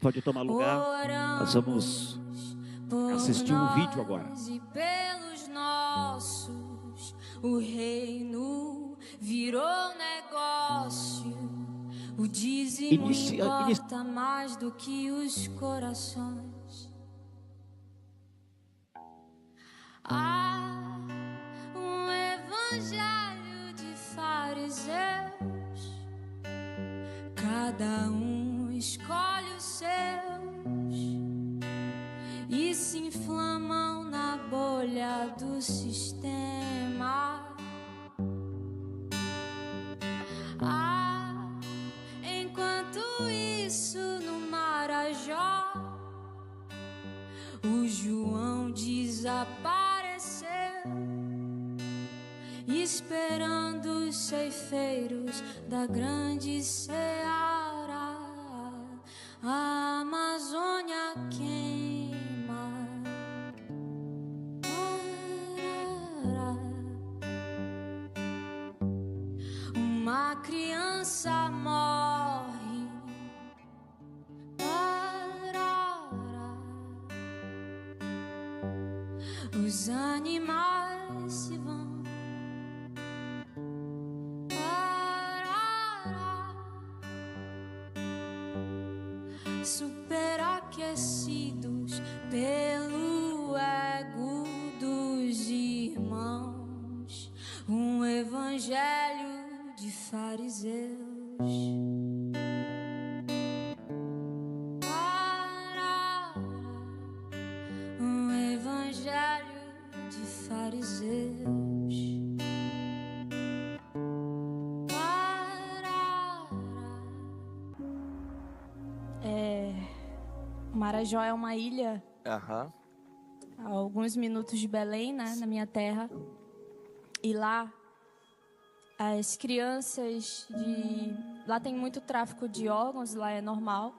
Pode tomar lugar. Nós vamos assistir um vídeo agora. E pelos nossos, o reino virou negócio. O dízimo importa mais do que os corações. Há um evangelho de fariseus, cada um escolhe os seus e se inflamam na bolha do sistema. Enquanto isso no Marajó, o João desapareceu, esperando os ceifeiros da grande seara. A Amazônia queima, uma criança morre, os animais se vão. Superaquecidos pelo ego dos irmãos, um evangelho de fariseus. Um evangelho de fariseus. Marajó é uma ilha a alguns minutos de Belém, né, na minha terra. E lá, as crianças de... Lá tem muito tráfico de órgãos, lá é normal.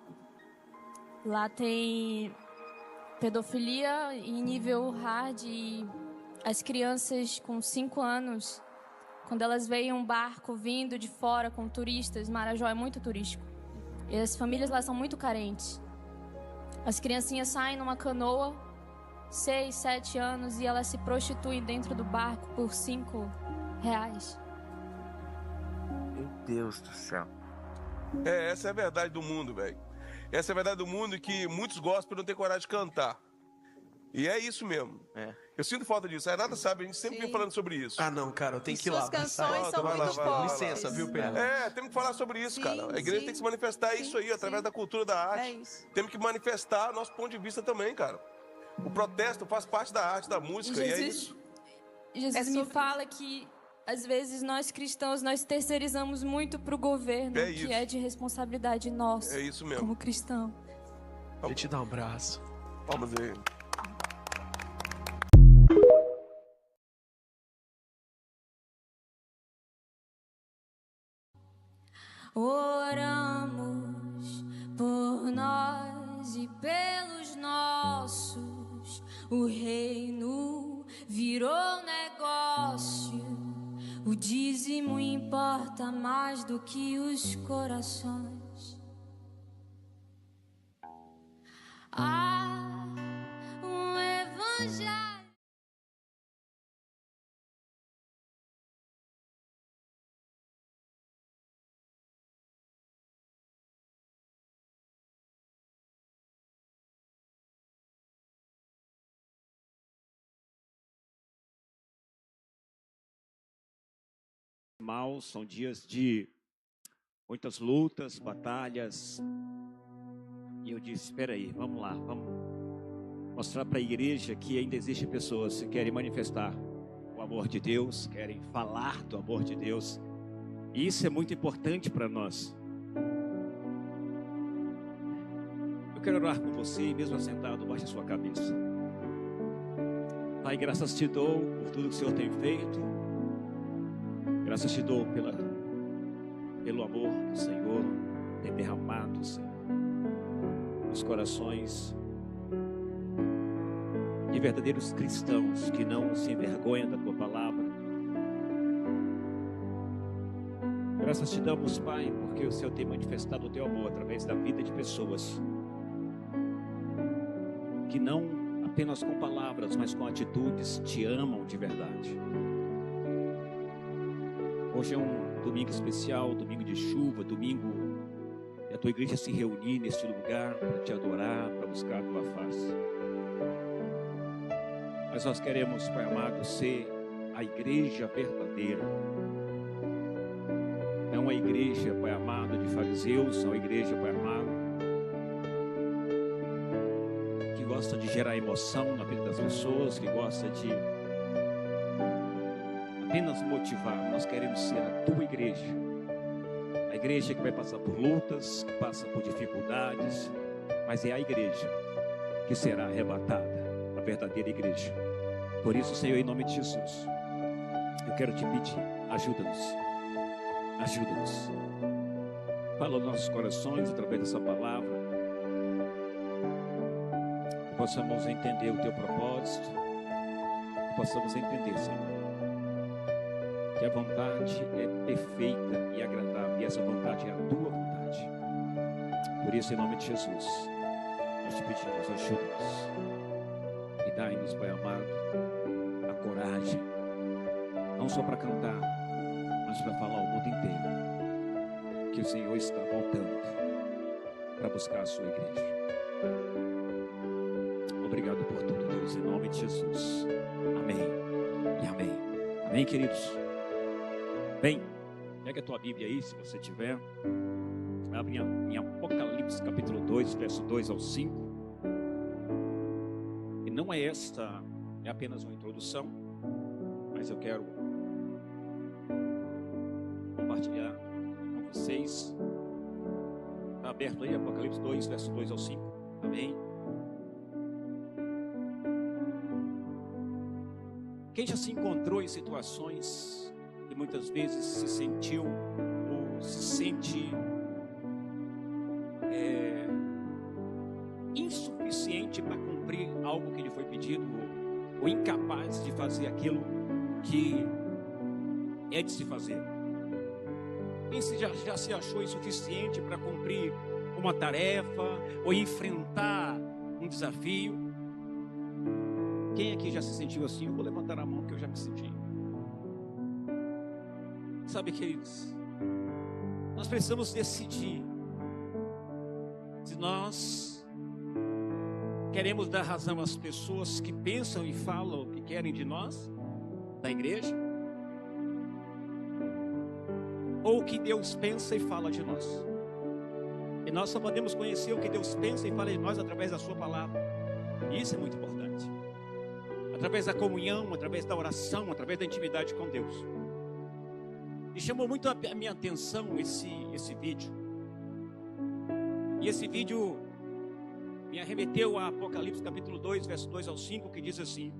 Lá tem pedofilia em nível hard. E as crianças com 5 anos, quando elas veem um barco vindo de fora com turistas, Marajó é muito turístico. E as famílias lá são muito carentes. As criancinhas saem numa canoa, 6, 7 anos, e elas se prostituem dentro do barco por R$5. Meu Deus do céu. Essa é a verdade do mundo, velho. Essa é a verdade do mundo que muitos gospel não têm coragem de cantar. E é isso mesmo. Eu sinto falta disso. A Renata sabe, a gente sempre vem falando sobre isso. Ah, não, cara, eu tenho que ir lá. Suas canções são muito fortes. Licença, viu, Pedro? Temos que falar sobre isso, cara. A igreja tem que se manifestar isso aí, através da cultura da arte. Temos que manifestar nosso ponto de vista também, cara. O protesto faz parte da arte, da música, e é isso. Jesus me fala que, às vezes, nós cristãos, nós terceirizamos muito pro governo, que é de responsabilidade nossa. É isso mesmo. Como cristão. Deixa eu te dar um abraço. Vamos ver. Oramos por nós e pelos nossos, o reino virou negócio. O dízimo importa mais do que os corações. Há um evangelho. Mal, são dias de muitas lutas, batalhas. E eu disse, espera aí, vamos lá, vamos mostrar para a igreja que ainda existem pessoas que querem manifestar o amor de Deus, querem falar do amor de Deus. E isso é muito importante para nós. Eu quero orar com você, mesmo assentado, baixe a sua cabeça. Pai, graças te dou por tudo que o Senhor tem feito. Graças te dou pelo amor do Senhor ter derramado, Senhor, nos corações de verdadeiros cristãos que não se envergonham da tua palavra. Graças te damos, Pai, porque o Senhor tem manifestado o teu amor através da vida de pessoas que não apenas com palavras, mas com atitudes te amam de verdade. Hoje é um domingo especial, domingo de chuva, domingo e a tua igreja se reunir neste lugar para te adorar, para buscar a tua face. Mas nós queremos, Pai amado, ser a igreja verdadeira. Não uma igreja, Pai amado, de fariseus, não uma igreja, Pai amado, que gosta de gerar emoção na vida das pessoas, que gosta de apenas motivar. Nós queremos ser a tua igreja. A igreja que vai passar por lutas, que passa por dificuldades, mas é a igreja que será arrebatada, a verdadeira igreja. Por isso, Senhor, em nome de Jesus, eu quero te pedir, ajuda-nos, ajuda-nos. Fala aos nossos corações através dessa palavra, que possamos entender o teu propósito, que possamos entender, Senhor, que a vontade é perfeita e agradável, e essa vontade é a tua vontade. Por isso, em nome de Jesus, nós te pedimos, ajuda-nos e dai-nos, Pai amado, a coragem, não só para cantar, mas para falar ao mundo inteiro que o Senhor está voltando para buscar a sua igreja. Obrigado por tudo, Deus, em nome de Jesus. Amém e amém. Amém, queridos? Bem, pega a tua Bíblia aí, se você tiver. Abre em Apocalipse capítulo 2, verso 2 ao 5. E não é esta, é apenas uma introdução, mas eu quero compartilhar com vocês. Está aberto aí, Apocalipse 2, verso 2 ao 5. Amém? Quem já se encontrou em situações que muitas vezes se sentiu ou se sente insuficiente para cumprir algo que lhe foi pedido, ou incapaz de fazer aquilo que é de se fazer? Quem já se achou insuficiente para cumprir uma tarefa ou enfrentar um desafio? Quem aqui já se sentiu assim? Eu vou levantar a mão que eu já me senti. Sabe, queridos, nós precisamos decidir se nós queremos dar razão às pessoas que pensam e falam o que querem de nós, da igreja, ou o que Deus pensa e fala de nós. E nós só podemos conhecer o que Deus pensa e fala de nós através da sua palavra. E isso é muito importante. Através da comunhão, através da oração, através da intimidade com Deus. E chamou muito a minha atenção esse vídeo. E esse vídeo me arremeteu a Apocalipse capítulo 2, verso 2 ao 5, que diz assim: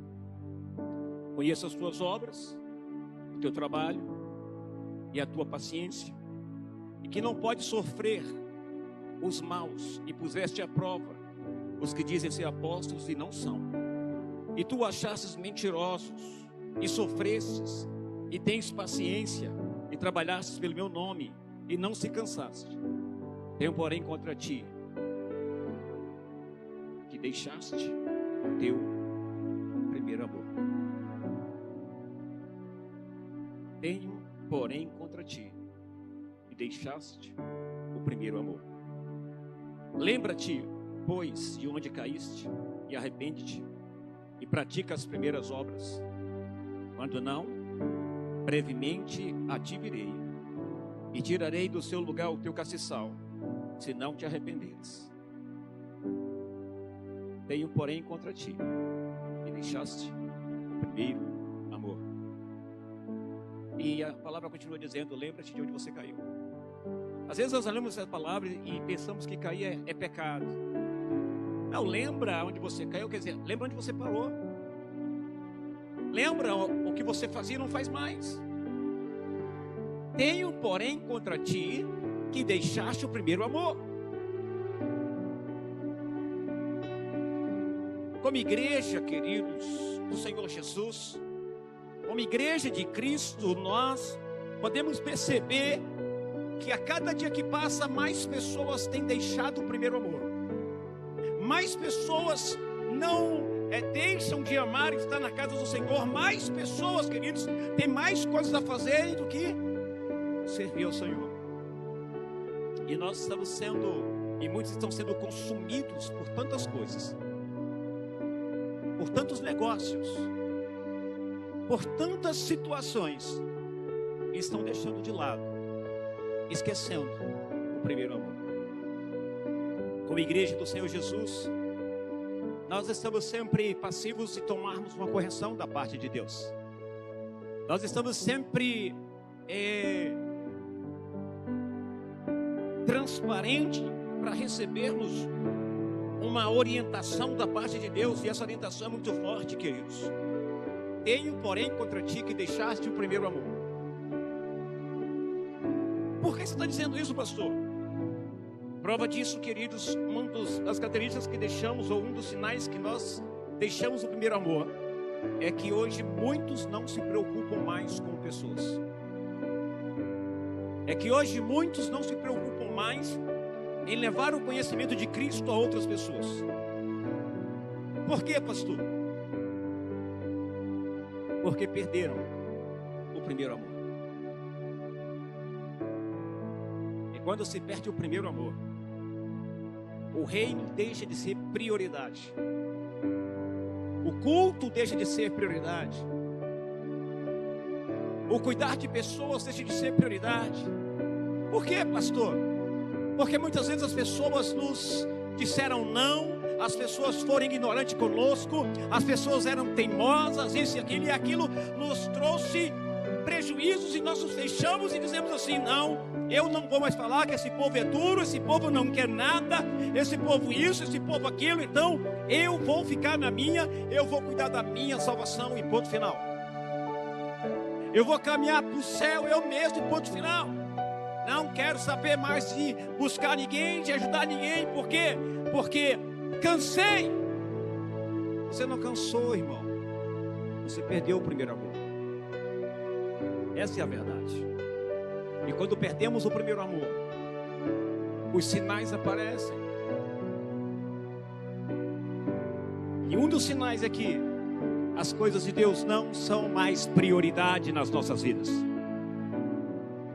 conheço as tuas obras, o teu trabalho e a tua paciência, e que não pode sofrer os maus, e puseste à prova os que dizem ser apóstolos e não são. E tu achastes mentirosos, e sofrestes, e tens paciência, e trabalhastes pelo meu nome, e não se cansaste. Tenho, porém, contra ti, que deixaste o teu primeiro amor. Tenho, porém, contra ti, que deixaste o primeiro amor. Lembra-te, pois, de onde caíste, e arrepende-te, e pratica as primeiras obras. Quando não, brevemente a ti virei, e tirarei do seu lugar o teu castiçal, se não te arrependeres. Tenho, porém, contra ti, que deixaste o primeiro amor. E a palavra continua dizendo: lembra-te de onde você caiu. Às vezes nós olhamos essa palavra e pensamos que cair é pecado. Não, lembra onde você caiu, quer dizer, lembra onde você parou. Lembra o que você fazia e não faz mais. Tenho, porém, contra ti, que deixaste o primeiro amor. Como igreja, queridos, do Senhor Jesus, como igreja de Cristo, nós podemos perceber que a cada dia que passa, mais pessoas têm deixado o primeiro amor. Mais pessoas não deixam de amar e estar na casa do Senhor. Mais pessoas, queridos, têm mais coisas a fazer do que servir ao Senhor. E nós estamos sendo, e muitos estão sendo consumidos por tantas coisas, por tantos negócios, por tantas situações, e estão deixando de lado, esquecendo o primeiro amor. Como igreja do Senhor Jesus, nós estamos sempre passivos de tomarmos uma correção da parte de Deus. Nós estamos sempre transparentes para recebermos uma orientação da parte de Deus, e essa orientação é muito forte, queridos. Tenho, porém, contra ti que deixaste o primeiro amor. Por que você está dizendo isso, pastor? Prova disso, queridos, uma das características que deixamos, ou um dos sinais que nós deixamos o primeiro amor, é que hoje muitos não se preocupam mais com pessoas. É que hoje muitos não se preocupam mais em levar o conhecimento de Cristo a outras pessoas. Por quê, pastor? Porque perderam o primeiro amor. E quando se perde o primeiro amor, o reino deixa de ser prioridade. O culto deixa de ser prioridade. O cuidar de pessoas deixa de ser prioridade. Por quê, pastor? Porque muitas vezes as pessoas nos disseram não, as pessoas foram ignorantes conosco, as pessoas eram teimosas, isso e aquilo nos trouxe prejuízos, e nós nos fechamos e dizemos assim: não, eu não vou mais falar que esse povo é duro, esse povo não quer nada, esse povo isso, esse povo aquilo, então eu vou ficar na minha, eu vou cuidar da minha salvação e ponto final. Eu vou caminhar para o céu eu mesmo e ponto final. Não quero saber mais de buscar ninguém, de ajudar ninguém. Por quê? Porque cansei. Você não cansou, irmão. Você perdeu o primeiro amor. Essa é a verdade. E quando perdemos o primeiro amor, os sinais aparecem. E um dos sinais é que as coisas de Deus não são mais prioridade nas nossas vidas.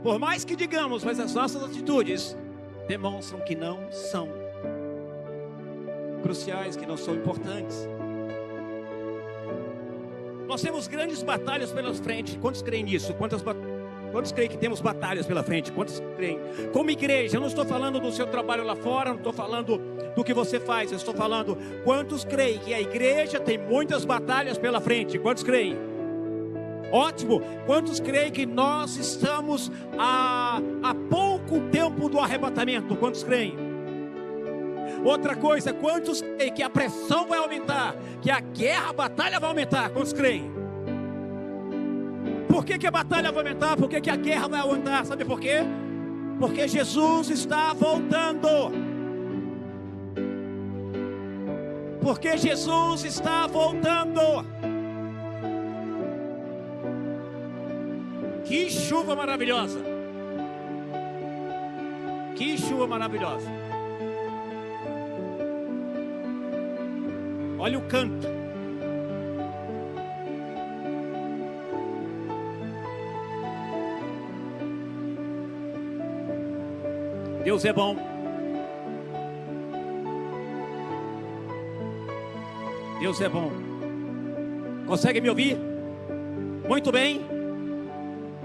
Por mais que digamos, mas as nossas atitudes demonstram que não são cruciais, que não são importantes. Nós temos grandes batalhas pela frente. Quantos creem nisso? Quantos creem que temos batalhas pela frente? Quantos creem? Como igreja, eu não estou falando do seu trabalho lá fora, não estou falando do que você faz, eu estou falando quantos creem que a igreja tem muitas batalhas pela frente? Quantos creem? Ótimo. Quantos creem que nós estamos a pouco tempo do arrebatamento? Quantos creem? Outra coisa, quantos creem que a pressão vai aumentar, que a guerra, a batalha vai aumentar? Quantos creem? Por que a batalha vai aumentar? Por que a guerra vai aumentar? Sabe por quê? Porque Jesus está voltando. Porque Jesus está voltando. Que chuva maravilhosa. Que chuva maravilhosa. Olha o canto. Deus é bom. Deus é bom. Consegue me ouvir? Muito bem.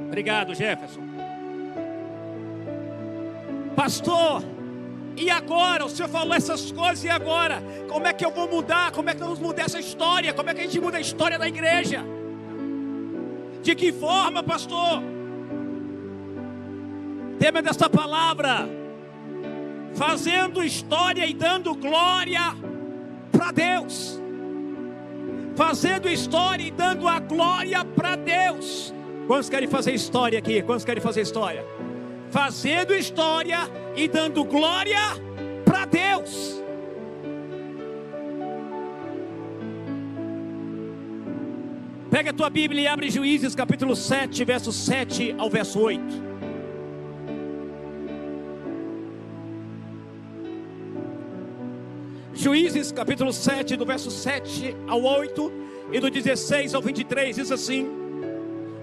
Obrigado, Jefferson. Pastor, e agora? O senhor falou essas coisas, e agora? Como é que eu vou mudar? Como é que nós vamos mudar essa história? Como é que a gente muda a história da igreja? De que forma, pastor? Tema desta palavra: fazendo história e dando glória para Deus. Fazendo história e dando a glória para Deus. Quantos querem fazer história aqui? Quantos querem fazer história? Fazendo história e dando glória para Deus. Pega a tua Bíblia e abre Juízes capítulo 7, verso 7 ao verso 8. Juízes capítulo 7, do verso 7 ao 8 e do 16 ao 23, diz assim.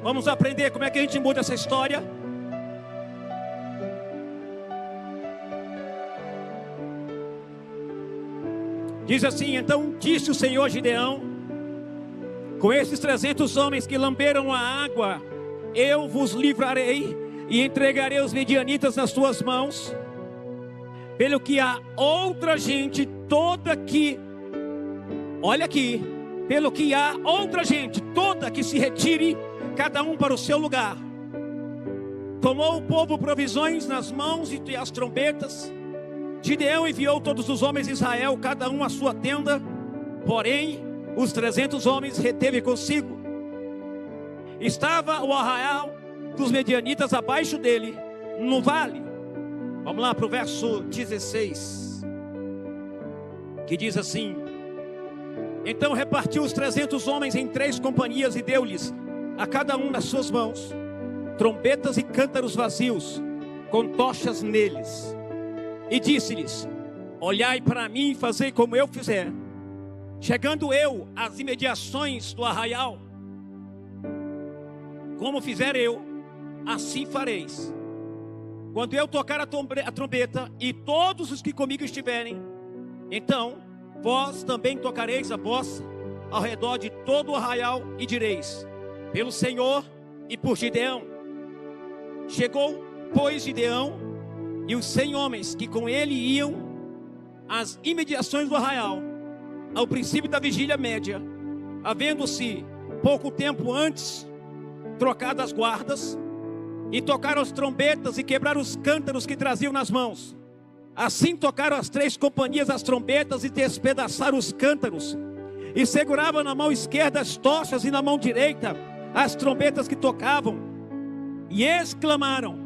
Vamos aprender como é que a gente muda essa história. Diz assim: então disse o Senhor a Gideão: com esses 300 homens que lamberam a água, eu vos livrarei e entregarei os medianitas nas tuas mãos. Pelo que há outra gente toda que, olha aqui, pelo que há outra gente toda que se retire, cada um para o seu lugar. Tomou o povo provisões nas mãos e as trombetas. Gideão enviou todos os homens de Israel, cada um à sua tenda. Porém, os 300 homens reteve consigo. Estava o arraial dos medianitas abaixo dele, no vale. Vamos lá para o verso 16, que diz assim: então repartiu os 300 homens em 3 companhias e deu-lhes a cada um nas suas mãos trombetas e cântaros vazios, com tochas neles. E disse-lhes: olhai para mim e fazei como eu fizer. Chegando eu às imediações do arraial, como fizer eu, assim fareis. Quando eu tocar a trombeta, e todos os que comigo estiverem, então vós também tocareis a vossa ao redor de todo o arraial, e direis: pelo Senhor e por Gideão. Chegou, pois, Gideão e os 100 homens que com ele iam às imediações do arraial, ao princípio da vigília média, havendo-se pouco tempo antes trocado as guardas, e tocaram as trombetas e quebraram os cântaros que traziam nas mãos. Assim tocaram as 3 companhias as trombetas e despedaçaram os cântaros, e seguravam na mão esquerda as tochas e na mão direita as trombetas que tocavam, e exclamaram: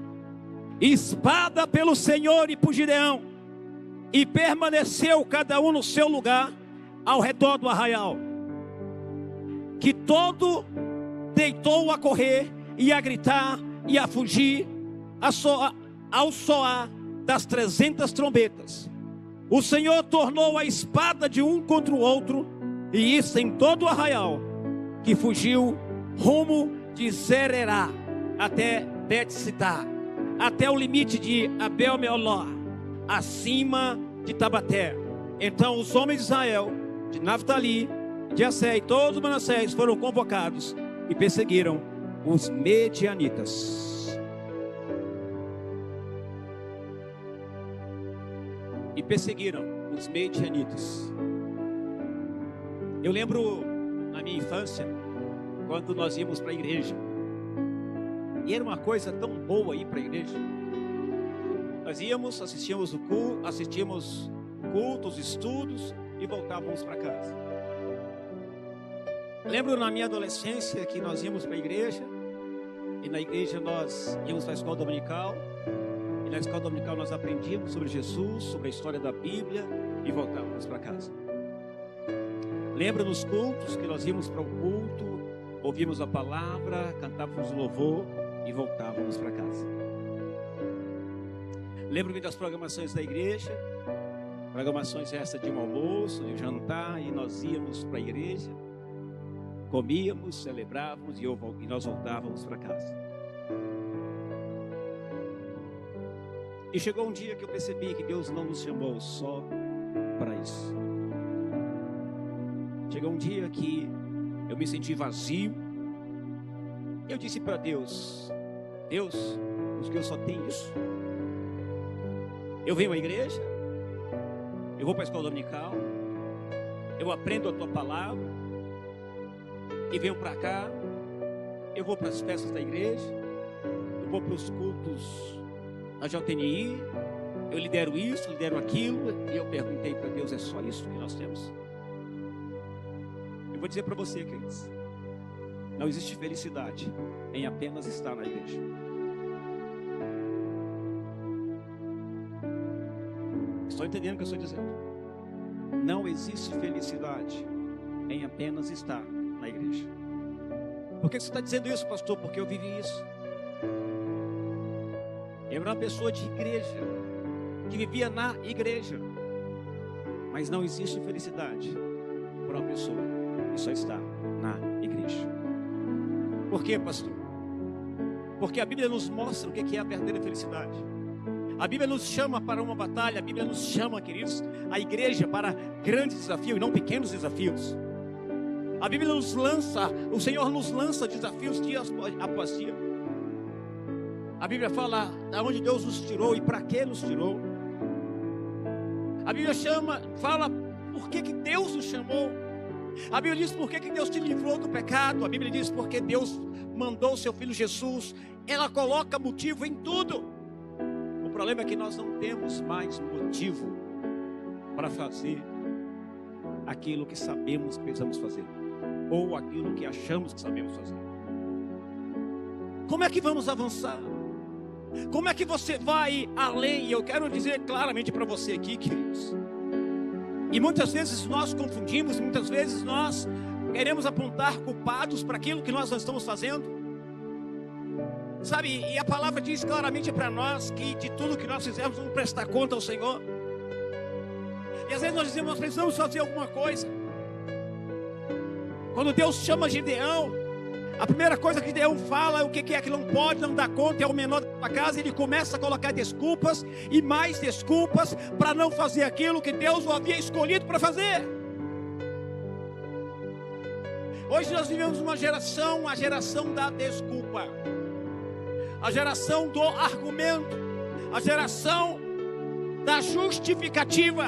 espada pelo Senhor e por Gideão. E permaneceu cada um no seu lugar ao redor do arraial, que todo deitou a correr e a gritar e a fugir ao soar das 300 trombetas. O Senhor tornou a espada de um contra o outro, e isso em todo o arraial, que fugiu rumo de Zererá até Bet-Sitá, até o limite de Abel-Meolá, acima de Tabaté. Então os homens de Israel, de Naftali, de Assé e todos os Manassés foram convocados e perseguiram os medianitas. E perseguiram os medianitas. Eu lembro na minha infância, quando nós íamos para a igreja, e era uma coisa tão boa ir para a igreja. Nós íamos, assistíamos cultos, estudos e voltávamos para casa. Lembro na minha adolescência que nós íamos para a igreja, e na igreja nós íamos para a escola dominical, e na escola dominical nós aprendíamos sobre Jesus, sobre a história da Bíblia, e voltávamos para casa. Lembro nos cultos que nós íamos para o culto, ouvíamos a palavra, cantávamos o louvor e voltávamos para casa. Lembro-me das programações da igreja, programações essas de um almoço, de um jantar, e nós íamos para a igreja, comíamos, celebrávamos e nós voltávamos para casa. E chegou um dia que eu percebi que Deus não nos chamou só para isso. Chegou um dia que eu me senti vazio. Eu disse para Deus: Deus, porque eu só tenho isso. Eu venho à igreja, eu vou para a escola dominical, eu aprendo a tua palavra, e venho para cá, eu vou para as festas da igreja, eu vou para os cultos da JNI, eu lidero isso, lidero aquilo. E eu perguntei para Deus: é só isso que nós temos? Eu vou dizer para você, queridos, não existe felicidade em apenas estar na igreja. Estou entendendo o que eu estou dizendo? Não existe felicidade em apenas estar na igreja. Por que você está dizendo isso, pastor? Porque eu vivi isso. Eu era uma pessoa de igreja, que vivia na igreja. Mas não existe felicidade para uma pessoa que só está na igreja. Por quê, pastor? Porque a Bíblia nos mostra o que é a verdadeira felicidade. A Bíblia nos chama para uma batalha. A Bíblia nos chama, queridos, a igreja para grandes desafios e não pequenos desafios. A Bíblia nos lança, o Senhor nos lança desafios dia após dia. A Bíblia fala de onde Deus nos tirou e para que nos tirou. A Bíblia fala por que Deus nos chamou. A Bíblia diz por que Deus te livrou do pecado. A Bíblia diz porque Deus mandou o seu Filho Jesus. Ela coloca motivo em tudo. O problema é que nós não temos mais motivo para fazer aquilo que sabemos que precisamos fazer, ou aquilo que achamos que sabemos fazer. Como é que vamos avançar? Como é que você vai além? E eu quero dizer claramente para você aqui, queridos. E muitas vezes nós confundimos, muitas vezes nós queremos apontar culpados para aquilo que nós não estamos fazendo. Sabe, e a palavra diz claramente para nós que de tudo que nós fizermos vamos prestar conta ao Senhor. E às vezes nós dizemos, nós precisamos fazer alguma coisa. Quando Deus chama Gideão, a primeira coisa que Gideão fala é o que é que não pode, não dá conta, é o menor da casa. Ele começa a colocar desculpas e mais desculpas para não fazer aquilo que Deus o havia escolhido para fazer. Hoje nós vivemos uma geração, a geração da desculpa, a geração do argumento, a geração da justificativa.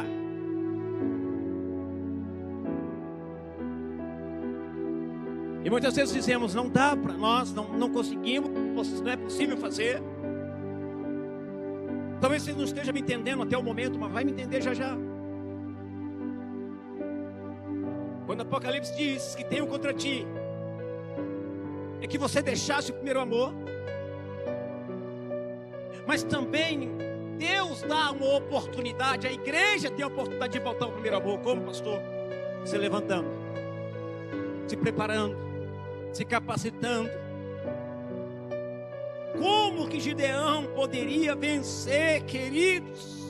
E muitas vezes dizemos, não dá para nós, não conseguimos, não é possível fazer. Talvez você não esteja me entendendo até o momento, mas vai me entender já já. Quando o Apocalipse diz que tenho contra ti é que você deixasse o primeiro amor. Mas também Deus dá uma oportunidade, a igreja tem a oportunidade de voltar ao primeiro amor. Como, pastor? Se levantando, se preparando, se capacitando. Como que Gideão poderia vencer, queridos,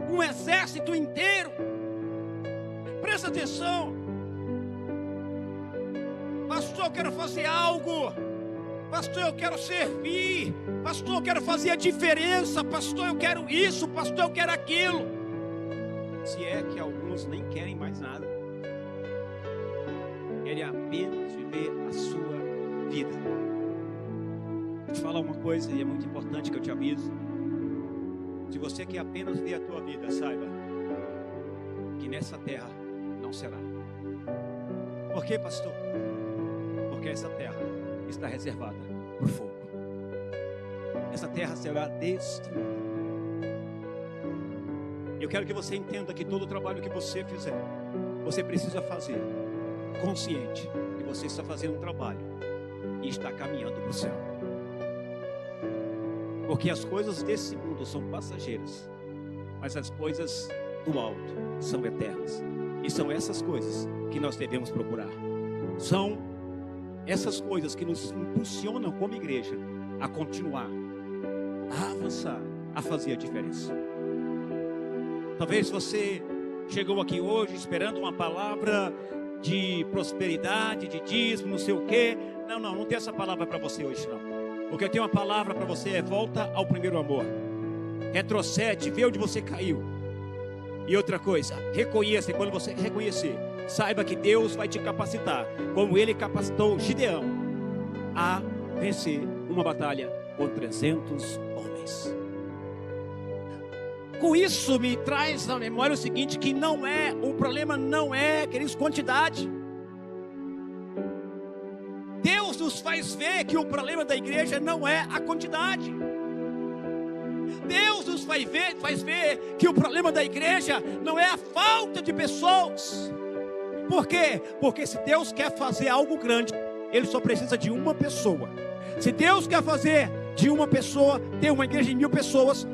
um exército inteiro? Presta atenção. Pastor, eu quero fazer algo. Pastor, eu quero servir. Pastor, eu quero fazer a diferença. Pastor, eu quero isso. Pastor, eu quero aquilo. Se é que alguns nem querem mais nada, querem apenas viver a sua vida. Vou te falar uma coisa, e é muito importante que eu te aviso. Se você quer apenas ver a tua vida, saiba que nessa terra não será. Por quê, pastor? Porque essa terra está reservada para o fogo. Essa terra será destruída. Eu quero que você entenda que todo o trabalho que você fizer, você precisa fazer consciente que você está fazendo um trabalho e está caminhando para o céu. Porque as coisas desse mundo são passageiras, mas as coisas do alto são eternas. E são essas coisas que nós devemos procurar. São essas coisas que nos impulsionam como igreja a continuar, a avançar, a fazer a diferença. Talvez você chegou aqui hoje esperando uma palavra de prosperidade, de dízimo, não sei o quê. Não tem essa palavra para você hoje não. Porque eu tenho uma palavra para você, volta ao primeiro amor. Retrocede, vê onde você caiu. E outra coisa, reconheça, e quando você reconhecer, saiba que Deus vai te capacitar, como Ele capacitou Gideão, a vencer uma batalha com 300 homens. Com isso me traz à memória o seguinte, que o problema não é, queridos, quantidade. Deus nos faz ver que o problema da igreja não é a quantidade. Deus nos faz ver que o problema da igreja não é a falta de pessoas. Por quê? Porque se Deus quer fazer algo grande, Ele só precisa de uma pessoa. Se Deus quer fazer de uma pessoa, ter uma igreja de 1000 pessoas,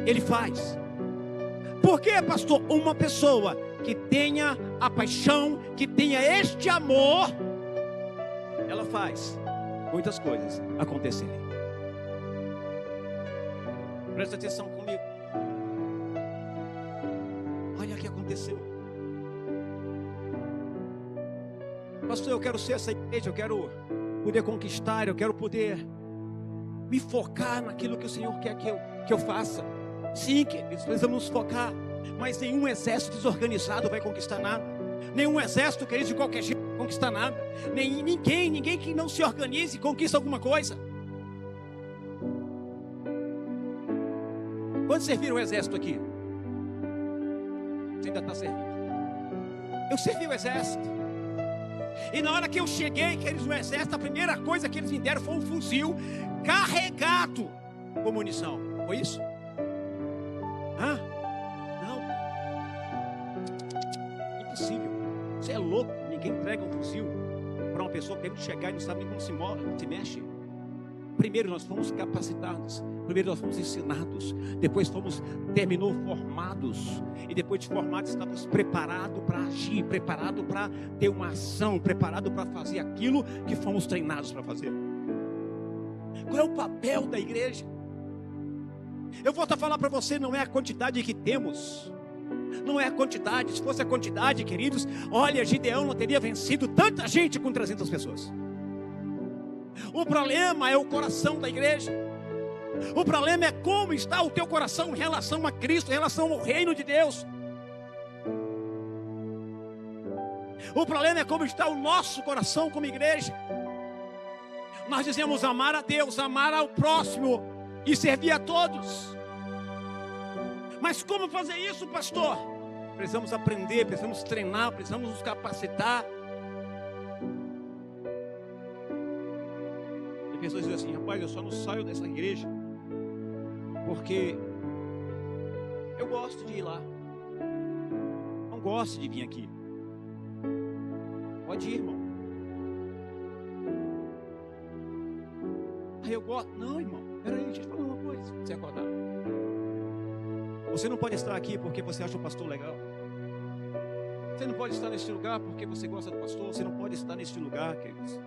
Ele faz. Por quê, pastor? Uma pessoa que tenha a paixão, que tenha este amor, ela faz muitas coisas acontecerem. Presta atenção comigo. Olha o que aconteceu. aconteceu. Pastor, eu quero ser essa igreja, eu quero poder conquistar, eu quero poder me focar naquilo que o Senhor quer que eu faça. Sim, queridos, precisamos nos focar, mas nenhum exército desorganizado vai conquistar nada. Nenhum exército, queridos, de qualquer jeito vai conquistar nada. Ninguém que não se organize conquista alguma coisa. Quando serviram o exército aqui? Você ainda está servindo. Eu servi o exército. E na hora que eu cheguei, queridos, no exército, a primeira coisa que eles me deram foi um fuzil carregado com munição. Foi isso? Hã? Não. Impossível. Você é louco. Ninguém entrega um fuzil para uma pessoa que tem que chegar e não sabe nem como se mexe. Primeiro nós fomos capacitados, primeiro nós fomos ensinados, depois terminou formados, e depois de formados estávamos preparados para agir, preparados para ter uma ação, preparados para fazer aquilo que fomos treinados para fazer. Qual é o papel da igreja? Eu volto a falar para você, não é a quantidade que temos, não é a quantidade. Se fosse a quantidade, queridos, olha, Gideão não teria vencido tanta gente com 300 pessoas. O problema é o coração da igreja. O problema é como está o teu coração em relação a Cristo, em relação ao reino de Deus. O problema é como está o nosso coração como igreja. Nós dizemos amar a Deus, amar ao próximo e servir a todos. Mas como fazer isso, pastor? Precisamos aprender, precisamos treinar, precisamos nos capacitar. E pessoas dizem assim: rapaz, eu só não saio dessa igreja porque eu gosto de ir lá, não gosto de vir aqui. Pode ir, irmão. Aí eu gosto. Não, irmão, peraí, deixa eu te falar uma coisa. Você acordar, você não pode estar aqui porque você acha o pastor legal. Você não pode estar neste lugar porque você gosta do pastor. Você não pode estar neste lugar, queridos,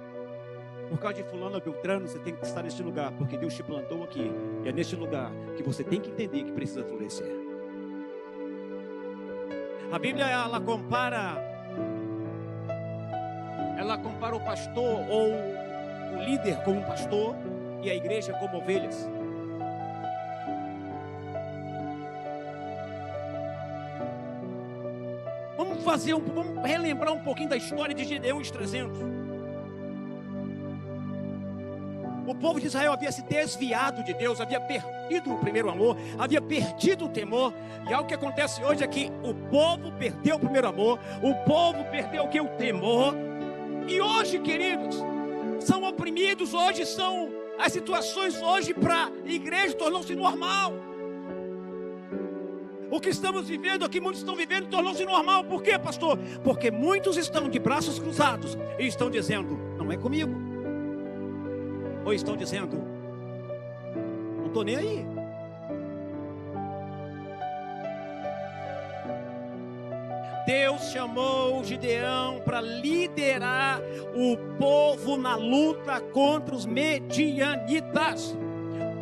por causa de fulano ou beltrano. Você tem que estar neste lugar porque Deus te plantou aqui. E é neste lugar que você tem que entender que precisa florescer. A Bíblia, ela compara o pastor ou o líder como um pastor e a igreja como ovelhas. Vamos relembrar um pouquinho da história de Gideão e os 300. O povo de Israel havia se desviado de Deus, havia perdido o primeiro amor, havia perdido o temor. E algo que acontece hoje é que o povo perdeu o primeiro amor, o povo perdeu o temor. E hoje, queridos, são oprimidos. Hoje são as situações hoje para a igreja tornou-se normal. O que estamos vivendo aqui, muitos estão vivendo, tornou-se normal. Por quê, pastor? Porque muitos estão de braços cruzados e estão dizendo: não é comigo. Ou estão dizendo: não estou nem aí. Deus chamou Gideão para liderar o povo na luta contra os medianitas.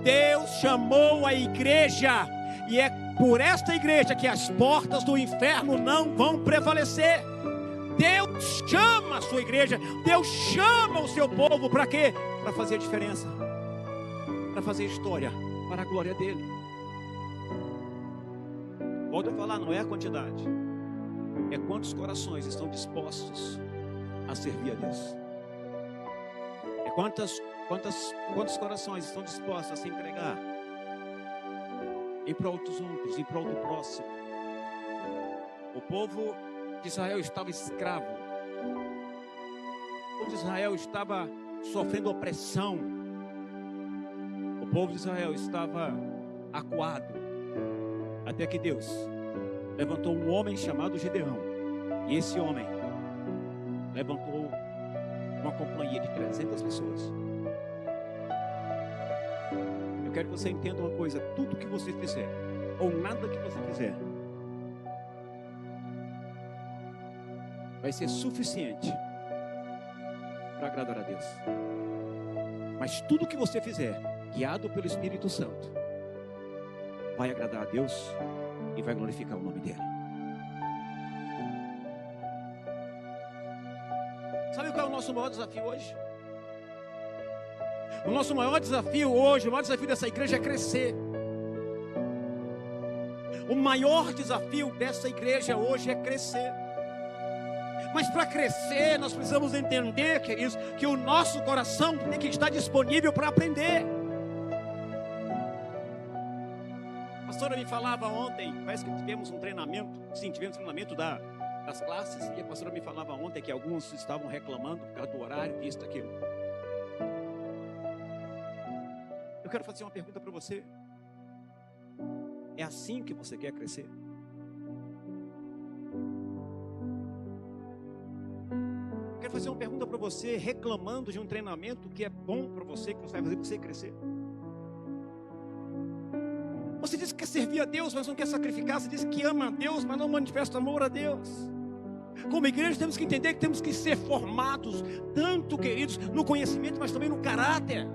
Deus chamou a igreja, e é por esta igreja que as portas do inferno não vão prevalecer. Deus chama a sua igreja, Deus chama o seu povo para quê? Para fazer a diferença, para fazer história, para a glória dele. Volto a falar, não é a quantidade, é quantos corações estão dispostos a servir a Deus. É quantos corações estão dispostos a se entregar em prol dos outros, em prol do próximo. O povo de Israel estava escravo. O povo de Israel estava sofrendo opressão. O povo de Israel estava acuado. Até que Deus levantou um homem chamado Gideão. E esse homem levantou uma companhia de 300 pessoas. Eu quero que você entenda uma coisa: tudo que você fizer, ou nada que você fizer, vai ser suficiente para agradar a Deus. Mas tudo que você fizer, guiado pelo Espírito Santo, vai agradar a Deus e vai glorificar o nome dele. Sabe qual é o nosso maior desafio hoje? O nosso maior desafio hoje, o maior desafio dessa igreja é crescer. O maior desafio dessa igreja hoje é crescer. Mas para crescer, nós precisamos entender, queridos, que o nosso coração tem que estar disponível para aprender. A pastora me falava ontem, parece que tivemos um treinamento, sim, tivemos um treinamento das classes, e a pastora me falava ontem que alguns estavam reclamando por causa do horário, disso, daquilo. Eu quero fazer uma pergunta para você. É assim que você quer crescer? Eu quero fazer uma pergunta para você, reclamando de um treinamento que é bom para você, que vai fazer você crescer. Você diz que quer servir a Deus, mas não quer sacrificar. Você diz que ama a Deus, mas não manifesta amor a Deus. Como igreja temos que entender que temos que ser formados, tanto, queridos, no conhecimento, mas também no caráter.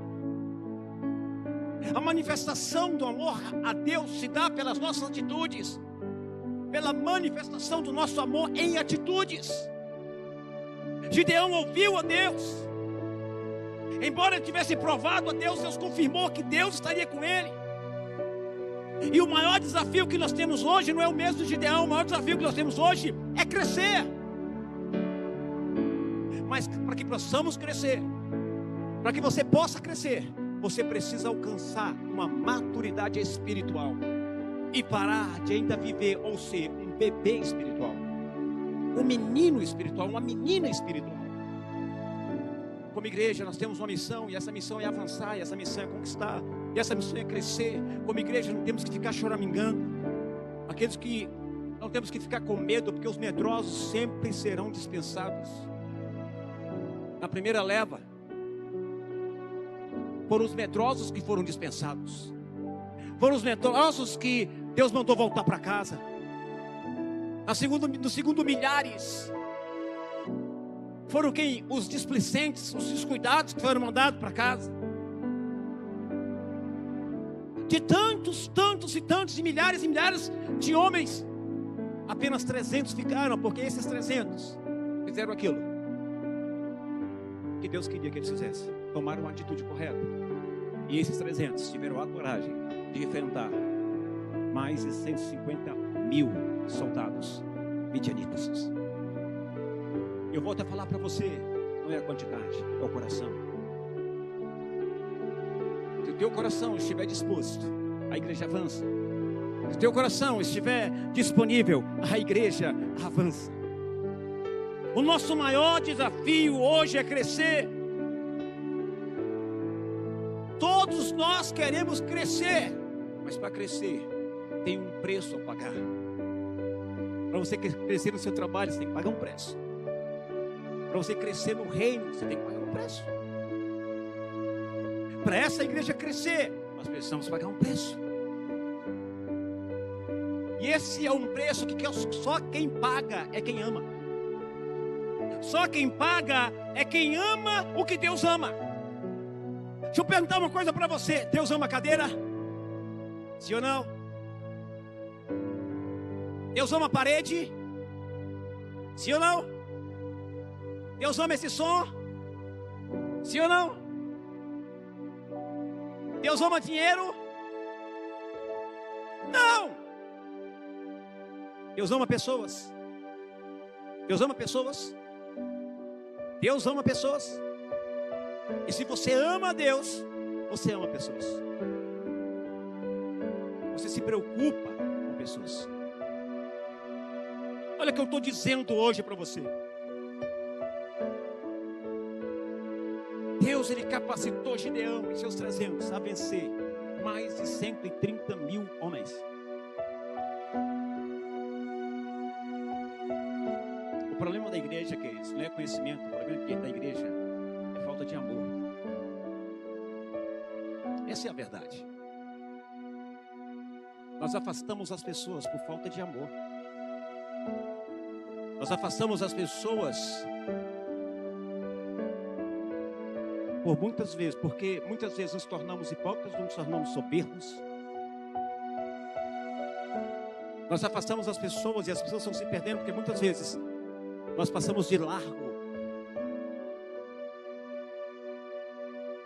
A manifestação do amor a Deus se dá pelas nossas atitudes, pela manifestação do nosso amor em atitudes. Gideão ouviu a Deus, embora ele tivesse provado a Deus, Deus confirmou que Deus estaria com ele. E o maior desafio que nós temos hoje não é o mesmo de Gideão. O maior desafio que nós temos hoje é crescer. Mas para que possamos crescer, para que você possa crescer, você precisa alcançar uma maturidade espiritual e parar de ainda viver ou ser um bebê espiritual, um menino espiritual, uma menina espiritual. Como igreja nós temos uma missão, e essa missão é avançar, e essa missão é conquistar, e essa missão é crescer. Como igreja não temos que ficar choramingando. Aqueles que não temos que ficar com medo, porque os medrosos sempre serão dispensados. Na primeira leva, foram os medrosos que foram dispensados. Foram os medrosos que Deus mandou voltar para casa. No segundo milhares, foram quem? Os displicentes, os descuidados que foram mandados para casa. De tantos e milhares de homens, apenas 300 ficaram, porque esses 300 fizeram aquilo que Deus queria que eles fizessem. Tomaram uma atitude correta. E esses 300 tiveram a coragem de enfrentar mais de 150 mil soldados midianitas. Eu volto a falar para você, não é a quantidade, é o coração. Se o teu coração estiver disposto, a igreja avança. Se o teu coração estiver disponível, a igreja avança. O nosso maior desafio hoje é crescer. Todos nós queremos crescer, mas para crescer tem um preço a pagar. Para você crescer no seu trabalho, você tem que pagar um preço. Para você crescer no reino, você tem que pagar um preço. Para essa igreja crescer, nós precisamos pagar um preço. E esse é um preço que só quem paga é quem ama. Só quem paga é quem ama o que Deus ama. Deixa eu perguntar uma coisa para você. Deus ama a cadeira? Sim ou não? Deus ama a parede? Sim ou não? Deus ama esse som? Sim ou não? Deus ama dinheiro? Não! Deus ama pessoas. Deus ama pessoas. Deus ama pessoas. E se você ama a Deus, você ama pessoas. Você se preocupa com pessoas. Olha o que eu estou dizendo hoje para você. Deus, Ele capacitou Gideão e seus 300 a vencer mais de 130 mil homens. O problema da igreja, que é isso, não é conhecimento. O problema da igreja é falta de amor. Essa é a verdade. Nós afastamos as pessoas por falta de amor. Nós afastamos as pessoas por muitas vezes, porque muitas vezes nos tornamos hipócritas, nos tornamos soberbos. Nós afastamos as pessoas e as pessoas estão se perdendo, porque muitas vezes nós passamos de largo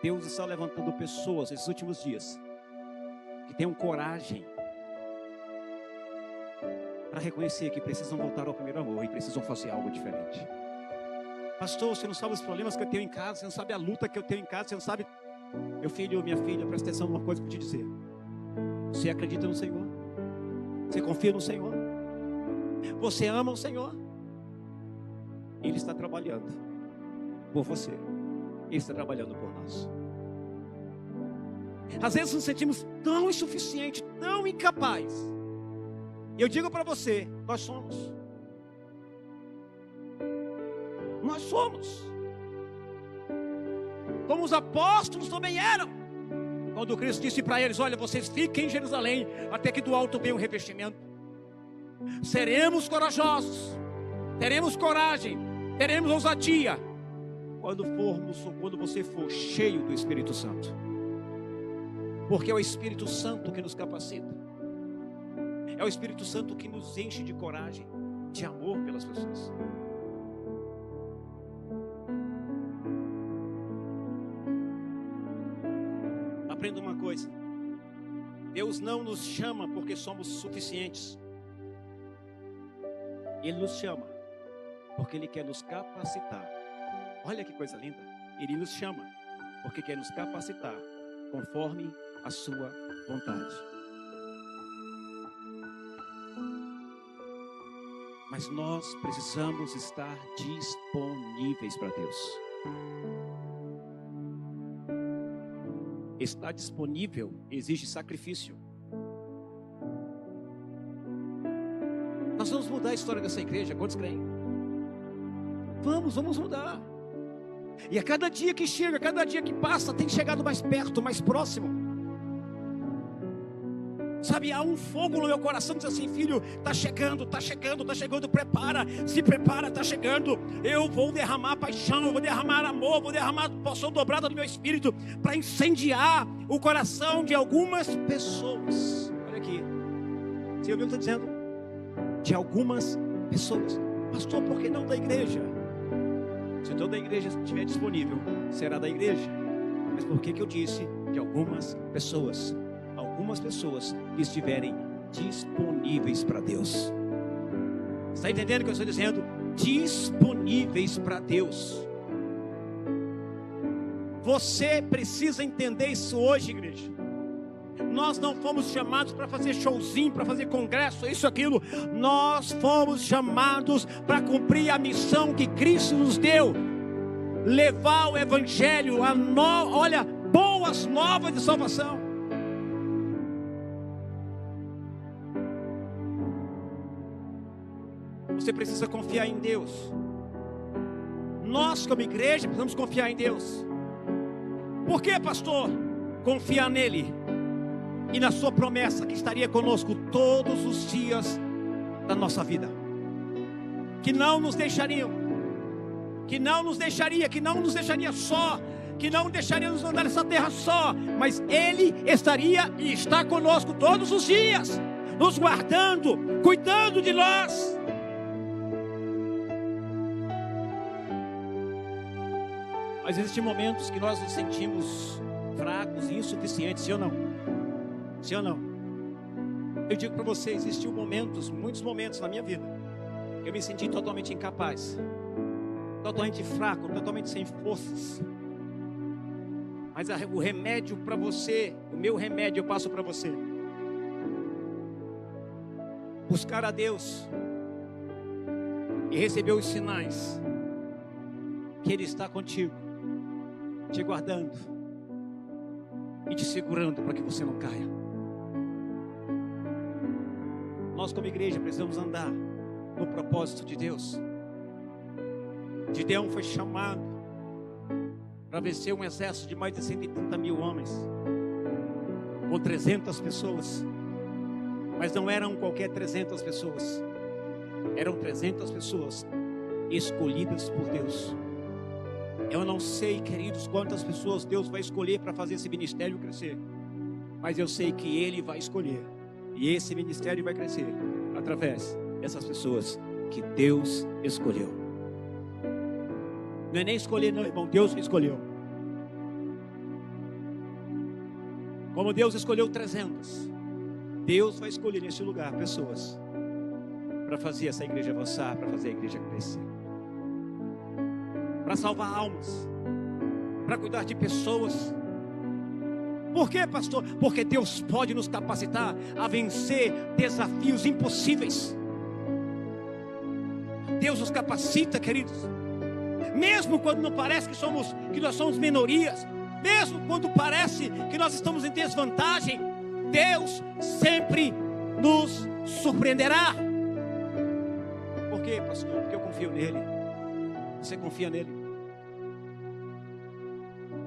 Deus está levantando pessoas nesses últimos dias que tenham coragem para reconhecer que precisam voltar ao primeiro amor e precisam fazer algo diferente. Pastor, você não sabe os problemas que eu tenho em casa, você não sabe a luta que eu tenho em casa, você não sabe... Meu filho, minha filha, presta atenção numa coisa para te dizer. Você acredita no Senhor? Você confia no Senhor? Você ama o Senhor? Ele está trabalhando por você. Ele está trabalhando por nós. Às vezes nos sentimos tão insuficientes, tão incapazes. E eu digo para você, nós somos. Nós somos. Como os apóstolos também eram. Quando Cristo disse para eles: olha, vocês fiquem em Jerusalém até que do alto venha o revestimento. Seremos corajosos, teremos coragem, teremos ousadia quando você for cheio do Espírito Santo. Porque é o Espírito Santo que nos capacita. É o Espírito Santo que nos enche de coragem, de amor pelas pessoas. Aprenda uma coisa: Deus não nos chama porque somos suficientes. Ele nos chama porque Ele quer nos capacitar. Olha que coisa linda. Ele nos chama porque quer nos capacitar conforme a sua vontade. Mas nós precisamos estar disponíveis para Deus. Estar disponível exige sacrifício. Nós vamos mudar a história dessa igreja. Quantos creem? Vamos mudar. E a cada dia que chega, a cada dia que passa, tem chegado mais perto, mais próximo. Sabe, há um fogo no meu coração que diz assim: filho, está chegando, prepara, se prepara, está chegando. Eu vou derramar paixão, eu vou derramar amor, vou derramar porção dobrada do meu espírito para incendiar o coração de algumas pessoas. Olha aqui, você ouviu o que eu estou dizendo? De algumas pessoas. Pastor, por que não da igreja? Se toda a igreja estiver disponível, será da igreja. Mas por que eu disse de algumas pessoas? Algumas pessoas que estiverem disponíveis para Deus. Está entendendo o que eu estou dizendo? Disponíveis para Deus. Você precisa entender isso hoje, igreja. Nós não fomos chamados para fazer showzinho, para fazer congresso, isso, aquilo. Nós fomos chamados para cumprir a missão que Cristo nos deu. Levar o evangelho, boas novas de salvação. Você precisa confiar em Deus. Nós, como igreja, precisamos confiar em Deus. Por quê, pastor? Confiar nele e na sua promessa que estaria conosco todos os dias da nossa vida, que não nos deixaria só, que não deixaria nos andar nessa terra só, mas Ele estaria e está conosco todos os dias, nos guardando, cuidando de nós. Mas existem momentos que nós nos sentimos fracos e insuficientes, sim ou não? Sim ou não? Eu digo para você, existiam muitos momentos na minha vida que eu me senti totalmente incapaz, totalmente fraco, totalmente sem forças. Mas o remédio para você, o meu remédio eu passo para você: buscar a Deus e receber os sinais que Ele está contigo, te guardando e te segurando para que você não caia. Nós, como igreja, precisamos andar no propósito de Deus. Gideão foi chamado para vencer um exército de mais de 130 mil homens, com 300 pessoas. Mas não eram qualquer 300 pessoas, eram 300 pessoas escolhidas por Deus. Eu não sei, queridos, quantas pessoas Deus vai escolher para fazer esse ministério crescer, mas eu sei que Ele vai escolher, e esse ministério vai crescer através dessas pessoas que Deus escolheu. Não é nem escolher não, irmão, Deus escolheu. Como Deus escolheu 300, Deus vai escolher nesse lugar pessoas para fazer essa igreja avançar, para fazer a igreja crescer, para salvar almas, para cuidar de pessoas. Por quê, pastor? Porque Deus pode nos capacitar a vencer desafios impossíveis. Deus nos capacita, queridos, mesmo quando não parece que nós somos minorias, mesmo quando parece que nós estamos em desvantagem, Deus sempre nos surpreenderá. Por quê, pastor? Porque eu confio nele. Você confia nele?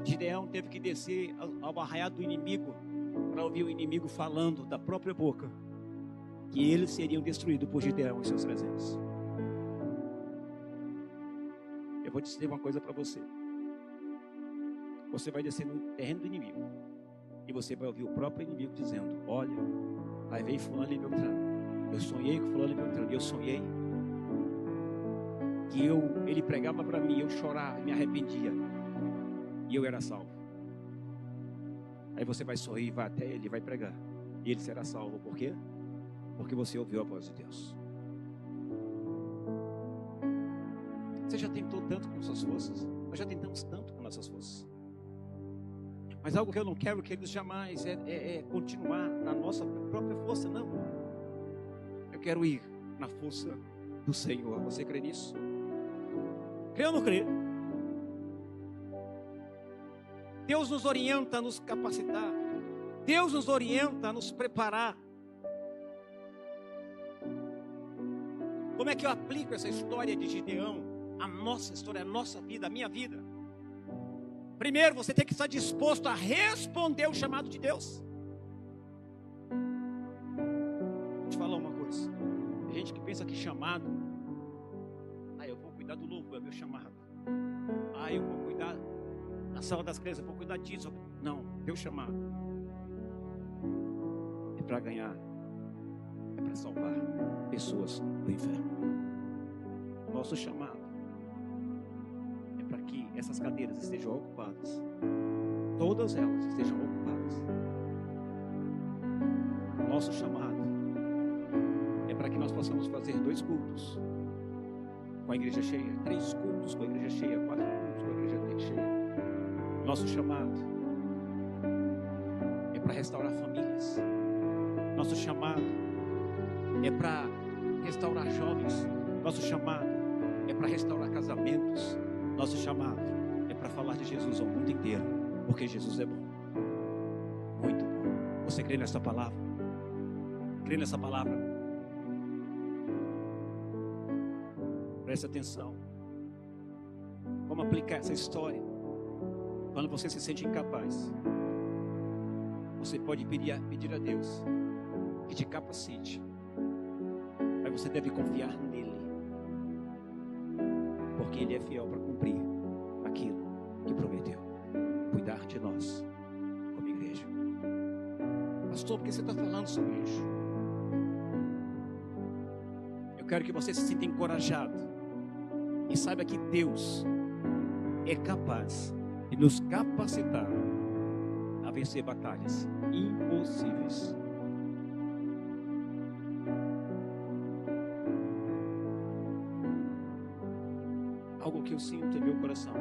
Gideão teve que descer ao arraial do inimigo para ouvir o inimigo falando da própria boca que eles seriam destruídos por Gideão e seus 300. Eu vou dizer uma coisa para você. Você vai descer no terreno do inimigo e você vai ouvir o próprio inimigo dizendo: olha, aí veio fulano e Beltrano, eu sonhei com fulano e Beltrano, eu sonhei que ele pregava para mim, eu chorava, me arrependia e eu era salvo. Aí você vai sorrir, vai até ele, vai pregar e ele será salvo. Por quê? Porque você ouviu a voz de Deus. Você já tentou tanto com suas forças, nós já tentamos tanto com nossas forças, mas algo que eu não quero que eles jamais é continuar na nossa própria força, não. Eu quero ir na força do Senhor. Você crê nisso? Crê ou não crê? Deus nos orienta a nos capacitar. Deus nos orienta a nos preparar. Como é que eu aplico essa história de Gideão à nossa história, à nossa vida, à minha vida? Primeiro, você tem que estar disposto a responder o chamado de Deus. Vou te falar uma coisa. Tem gente que pensa que chamado, eu vou cuidar do louvor, é meu chamado. Eu vou cuidar da sala das crianças, vou cuidar disso. Não, teu chamado é para ganhar, é para salvar pessoas do inferno. Nosso chamado é para que essas cadeiras estejam ocupadas, todas elas estejam ocupadas. Nosso chamado é para que nós possamos fazer 2 cultos com a igreja cheia, 3 cultos com a igreja cheia, 4 cultos com a igreja cheia. Nosso chamado é para restaurar famílias. Nosso chamado é para restaurar jovens. Nosso chamado é para restaurar casamentos. Nosso chamado é para falar de Jesus ao mundo inteiro, porque Jesus é bom, muito bom. Você crê nessa palavra? Crê nessa palavra? Preste atenção. Vamos aplicar essa história. Quando você se sente incapaz, você pode pedir a Deus que te capacite, mas você deve confiar nele, porque ele é fiel para cumprir aquilo que prometeu, cuidar de nós como igreja. Pastor, por que você está falando sobre isso? Eu quero que você se sinta encorajado e saiba que Deus é capaz de nos capacitar a vencer batalhas impossíveis. Algo que eu sinto em meu coração,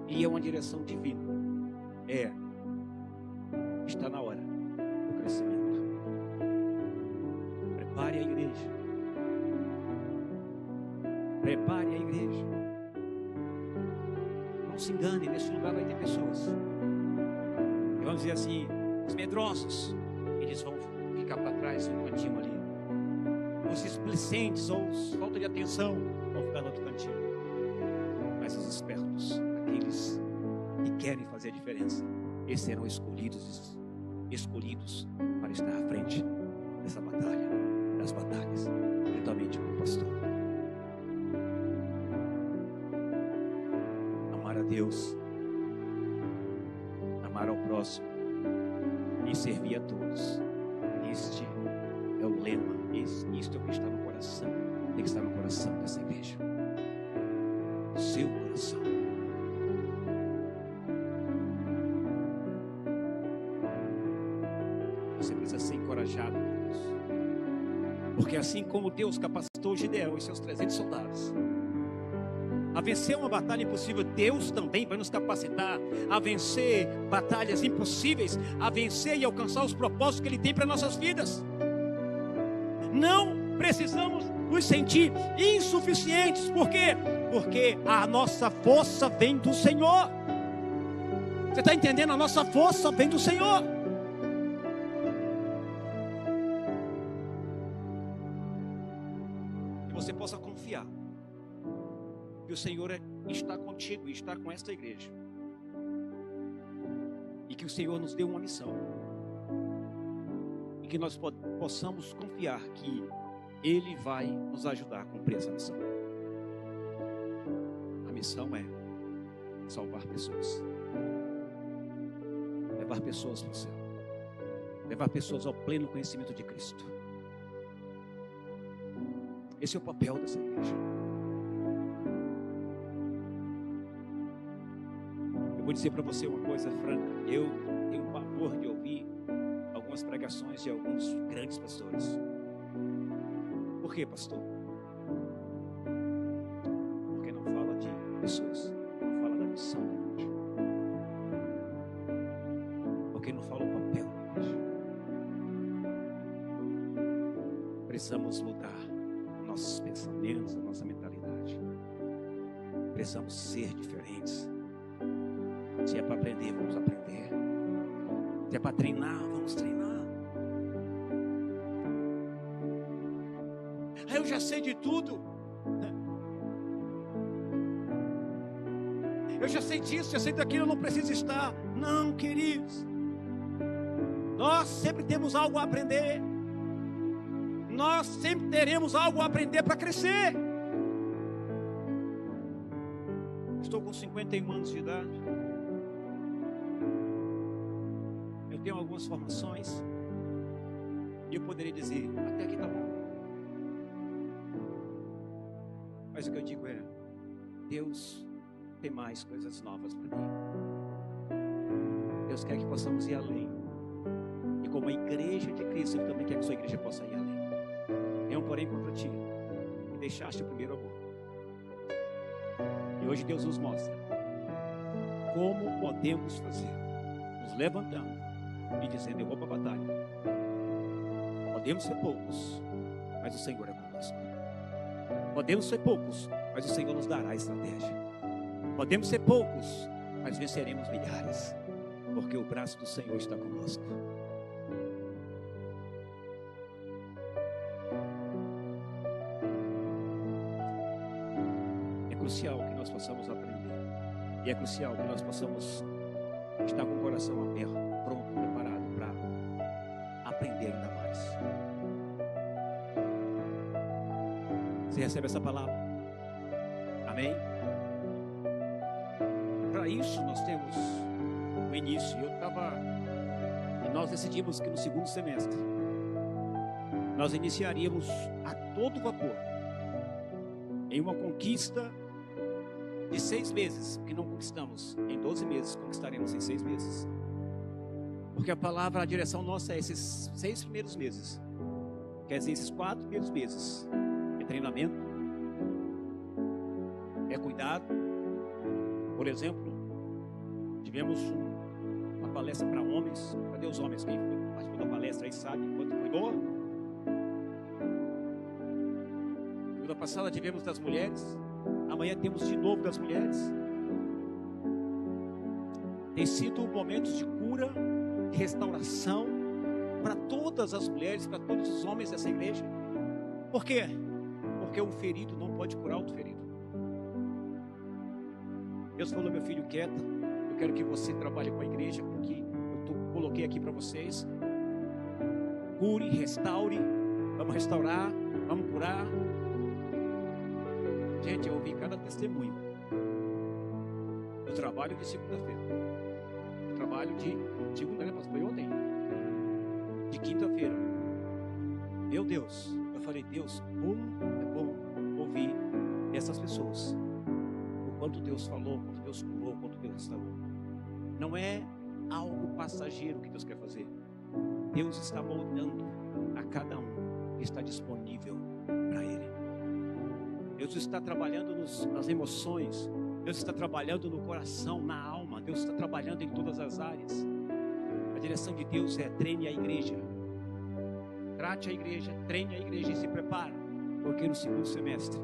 e é uma direção divina, está na hora do crescimento. Prepare a igreja. Prepare a igreja. Não se engane, nesse lugar vai ter pessoas e vamos dizer assim, os medrosos, eles vão ficar para trás no cantinho ali. Os displicentes ou os falta de atenção vão ficar no outro cantinho. Mas os espertos, aqueles que querem fazer a diferença, esses serão escolhidos para estar à frente dessa batalha, das batalhas, juntamente com o pastor. Amar a Deus, amar ao próximo e servir a todos. Este é o lema. Isto é o que está no coração. Tem que estar no coração dessa igreja. Seu coração. Porque assim como Deus capacitou Gideão e seus 300 soldados a vencer uma batalha impossível, Deus também vai nos capacitar a vencer batalhas impossíveis, a vencer e alcançar os propósitos que Ele tem para nossas vidas. Não precisamos nos sentir insuficientes. Por quê? Porque a nossa força vem do Senhor. Você está entendendo? A nossa força vem do Senhor. Que você possa confiar que o Senhor está contigo e está com esta igreja. E que o Senhor nos deu uma missão. E que nós possamos confiar que Ele vai nos ajudar a cumprir essa missão. A missão é salvar pessoas. Levar pessoas para o céu. Levar pessoas ao pleno conhecimento de Cristo. Esse é o papel dessa igreja. Eu vou dizer para você uma coisa franca. Eu tenho pavor de ouvir algumas pregações de alguns grandes pastores. Por quê, pastor? Porque não fala de pessoas, não fala da missão da igreja. Porque não fala o papel da igreja. Precisamos mudar nossos pensamentos, a nossa mentalidade. Precisamos ser diferentes. Se é para aprender, vamos aprender. Se é para treinar, vamos treinar. Eu já sei de tudo. Eu já sei disso, já sei daquilo, eu não preciso estar. Não, queridos. Nós sempre temos algo a aprender. Nós sempre teremos algo a aprender para crescer. Estou com 51 anos de idade. Eu tenho algumas formações. E eu poderia dizer, até aqui está bom. Mas o que eu digo é, Deus tem mais coisas novas para mim. Deus quer que possamos ir além. E como a igreja de Cristo, Ele também quer que a sua igreja possa ir além. Tem um porém contra ti, que deixaste o primeiro amor. E hoje Deus nos mostra como podemos fazer, nos levantando e dizendo, eu vou para a batalha. Podemos ser poucos, mas o Senhor é conosco. Podemos ser poucos, mas o Senhor nos dará a estratégia. Podemos ser poucos, mas venceremos milhares, porque o braço do Senhor está conosco. É crucial que nós possamos aprender. E é crucial que nós possamos estar com o coração aberto, pronto, preparado para aprender ainda mais. Você recebe essa palavra? Amém? Para isso nós temos o início. E nós decidimos que no segundo semestre nós iniciaríamos a todo vapor em uma conquista de 6 meses, que não conquistamos em 12 meses, conquistaremos em 6 meses. Porque a palavra, a direção nossa é esses 6 primeiros meses. Quer dizer, esses 4 primeiros meses é treinamento, é cuidado. Por exemplo, tivemos uma palestra para homens. Cadê os homens? Quem participou da palestra aí sabe quanto cuidou. Semana passada tivemos das mulheres. Amanhã temos de novo das mulheres. Tem sido momentos de cura, de restauração para todas as mulheres, para todos os homens dessa igreja. Por quê? Porque um ferido não pode curar outro ferido. Deus falou, meu filho, quieta. Eu quero que você trabalhe com a igreja, porque eu coloquei aqui para vocês. Cure, restaure. Vamos restaurar, vamos curar. Gente, eu ouvi cada testemunho. Eu trabalho de segunda-feira. Eu trabalho de segunda, né? Foi ontem. De quinta-feira. Meu Deus. Eu falei, Deus, como é bom ouvir essas pessoas. O quanto Deus falou, o quanto Deus curou, o quanto Deus restaurou. Não é algo passageiro que Deus quer fazer. Deus está moldando a cada um que está disponível para Ele. Deus está trabalhando nas emoções. Deus está trabalhando no coração, na alma. Deus está trabalhando em todas as áreas. A direção de Deus é: treine a igreja. Trate a igreja, treine a igreja e se prepara, porque no segundo semestre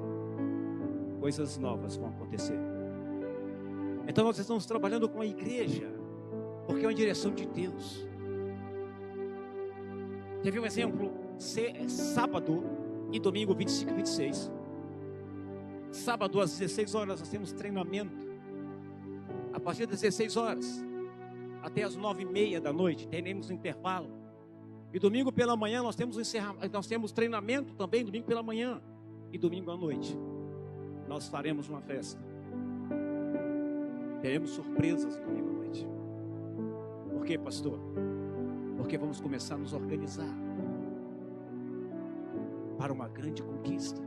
coisas novas vão acontecer. Então nós estamos trabalhando com a igreja, porque é uma direção de Deus. Teve um exemplo, sábado e domingo 25 e 26. Sábado às 16 horas nós temos treinamento. A partir das 16 horas até as 9h30 da noite teremos um intervalo. E domingo pela manhã nós temos treinamento também, domingo pela manhã. E domingo à noite nós faremos uma festa. Teremos surpresas domingo à noite. Por quê, pastor? Porque vamos começar a nos organizar para uma grande conquista.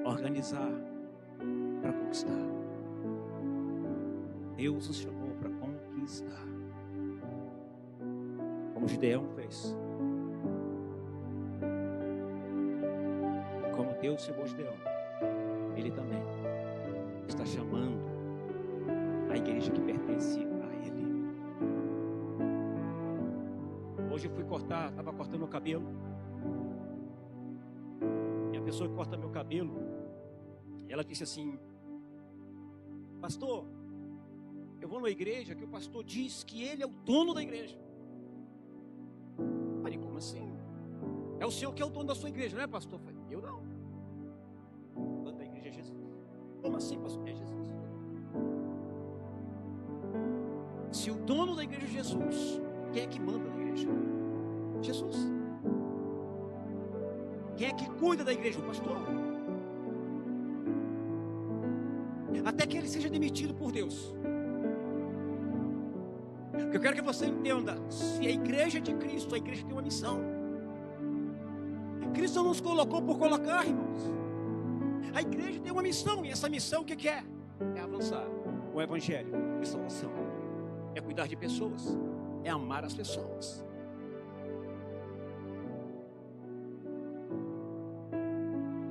Organizar para conquistar. Deus nos chamou para conquistar. Como Gideão fez. Como Deus chamou Gideão, Ele também está chamando a igreja que pertence a Ele. Hoje eu fui estava cortando meu cabelo. E a pessoa que corta meu cabelo, ela disse assim: pastor, eu vou na igreja que o pastor diz que ele é o dono da igreja. Falei, como assim? É o senhor que é o dono da sua igreja, não é, pastor? Falei, eu não. O dono da igreja é Jesus. Como assim, pastor? É Jesus. Se o dono da igreja é Jesus, quem é que manda na igreja? Jesus. Quem é que cuida da igreja? O pastor. Até que ele seja demitido por Deus. Eu quero que você entenda: se a igreja de Cristo, a igreja tem uma missão. Cristo não nos colocou por colocar, irmãos. A igreja tem uma missão, e essa missão o que é? É avançar o evangelho de salvação. É cuidar de pessoas, é amar as pessoas.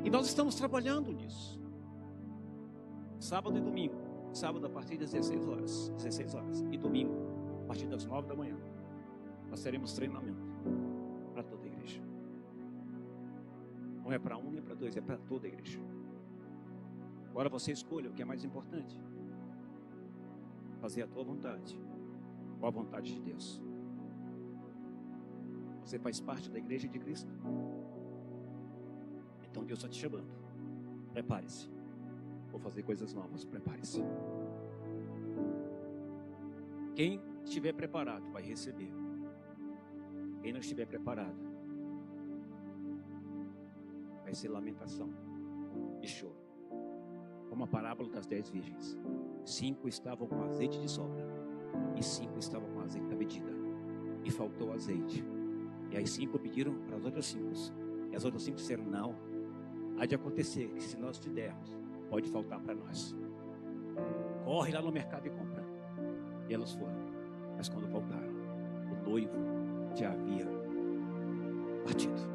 E nós estamos trabalhando nisso. Sábado e domingo. Sábado a partir das 16 horas. E domingo a partir das 9 da manhã. Nós teremos treinamento para toda a igreja. Não é para um nem para dois, é para toda a igreja. Agora você escolha o que é mais importante. Fazer a tua vontade ou a vontade de Deus. Você faz parte da igreja de Cristo. Então Deus está te chamando. Prepare-se. Vou fazer coisas novas. Prepare-se. Quem estiver preparado vai receber. Quem não estiver preparado vai ser lamentação e choro. Como a parábola das 10 virgens. 5 estavam com azeite de sobra e 5 estavam com azeite da medida. E faltou azeite. E as 5 pediram para as outras 5. E as outras 5 disseram: não, há de acontecer que se nós te dermos, pode faltar para nós. Corre lá no mercado e compra. E elas foram. Mas quando voltaram, o noivo já havia partido.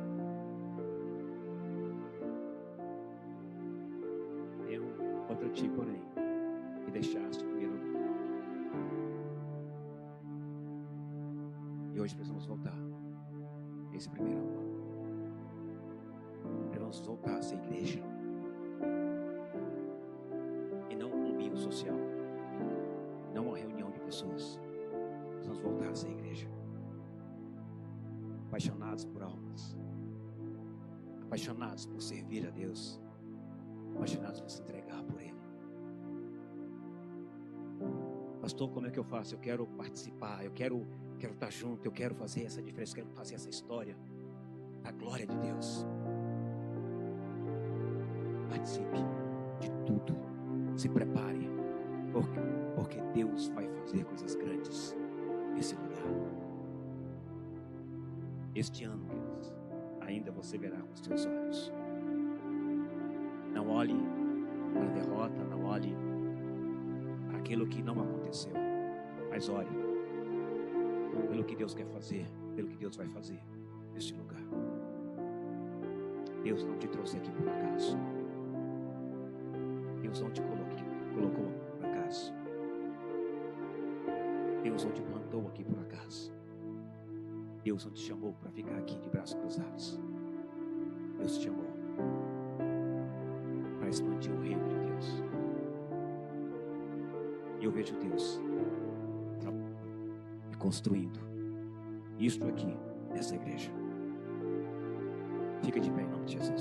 Eu contra ti, porém, que deixaste o primeiro amor. E hoje precisamos voltar a esse primeiro amor. Precisamos voltar a essa igreja. E não um clubinho social. Não uma reunião de pessoas. Precisamos voltar a essa igreja. Apaixonados por almas. Apaixonados por servir a Deus. Apaixonados por se entregar por Ele. Pastor, como é que eu faço? Eu quero participar, eu quero estar junto, eu quero fazer essa diferença, eu quero fazer essa história da glória de Deus. Participe de tudo. Se prepare, porque Deus vai fazer coisas grandes nesse lugar. Este ano, queridos, ainda você verá com os teus olhos. Não olhe para a derrota, não olhe para aquilo que não aconteceu, mas olhe pelo que Deus quer fazer, pelo que Deus vai fazer. nesse lugar. Deus não te trouxe aqui por acaso. Deus não te colocou aqui por acaso. Deus não te plantou aqui por acaso. Deus não te chamou para ficar aqui de braços cruzados. Deus te chamou para expandir o reino de Deus. E eu vejo Deus construindo isto aqui nessa igreja. Fica de pé em nome de Jesus.